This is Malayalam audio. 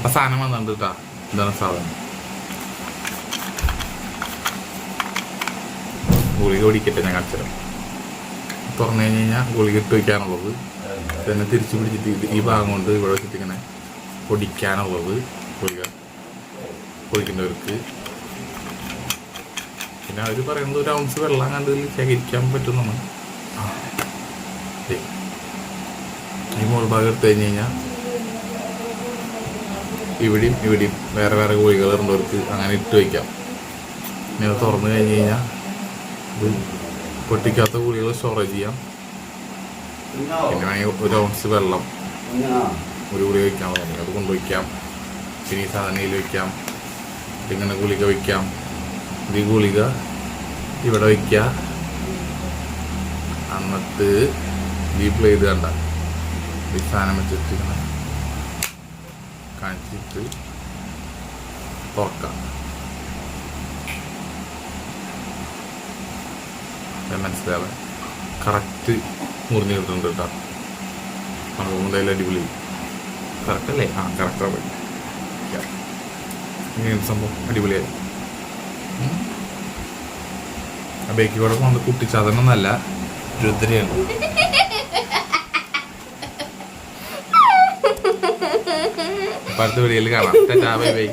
ആ സാധനം വന്നിട്ടുണ്ട് കേട്ടാ. എന്താണ് സാധനം? ഗുളിക പിടിക്കട്ടെ, ഞാൻ കാണിച്ചുതരാം. തുറന്നു കഴിഞ്ഞ് കഴിഞ്ഞാൽ ഗുളിക ഇട്ട് വയ്ക്കാനുള്ളത്, പിന്നെ തിരിച്ചു പിടിച്ചിട്ട് ഈ ഭാഗം കൊണ്ട് ഇവിടെ വെച്ചിട്ട് ഇങ്ങനെ പൊടിക്കാനുള്ളത്, ഗുളിക പൊടിക്കേണ്ടവർക്ക്. പിന്നെ അവർ പറയുന്നത് ഒരു ഔൺസ് വെള്ളം കണ്ടതിൽ ശേഖരിക്കാൻ പറ്റുമെന്നാണ്. ഈ മുകൾ ഭാഗം എടുത്തു കഴിഞ്ഞ് കഴിഞ്ഞാൽ ഇവിടെയും വേറെ വേറെ ഗുളികൾ ഇടുന്നവർക്ക് അങ്ങനെ ഇട്ട് വയ്ക്കാം. ഇനി അത് തുറന്നു കഴിഞ്ഞ് കഴിഞ്ഞാൽ ഇത് പൊട്ടിക്കാത്ത ഗുളികൾ സ്റ്റോറേജ് ചെയ്യാം. പിന്നെ വേണമെങ്കിൽ ഒരു ഔൺസ് വെള്ളം ഒരു ഗുളിക വയ്ക്കാൻ തുടങ്ങി അത് കൊണ്ടുവയ്ക്കാം. പിന്നെ ഈ സാധനയിൽ വയ്ക്കാം. ഇങ്ങനെ ഗുളിക വയ്ക്കാം. ഈ ഗുളിക ഇവിടെ വയ്ക്കുക. എന്നിട്ട് ഈ പ്ലേറ്റ് കണ്ട ഈ സാധനം വെച്ചിട്ട് ഇങ്ങനെ കാണിച്ചിട്ട് തുറക്കാം. മനസ്സിലാവാൻ കറക്റ്റ് മുറിഞ്ഞ് കിട്ടുന്നുണ്ട് കേട്ടോ. നമുക്ക് എന്തായാലും അടിപൊളി. കറക്റ്റല്ലേ? ആ കറക്റ്റാണ്. ഇങ്ങനെ സംഭവം അടിപൊളിയായി. ആ ബേക്കിൽ കൂടെ കൊണ്ട് കുട്ടിച്ചാതനൊന്നല്ല, രുദ്രയാണ്. അടുത്ത വീഡിയോയിൽ കാണാം. Bye bye.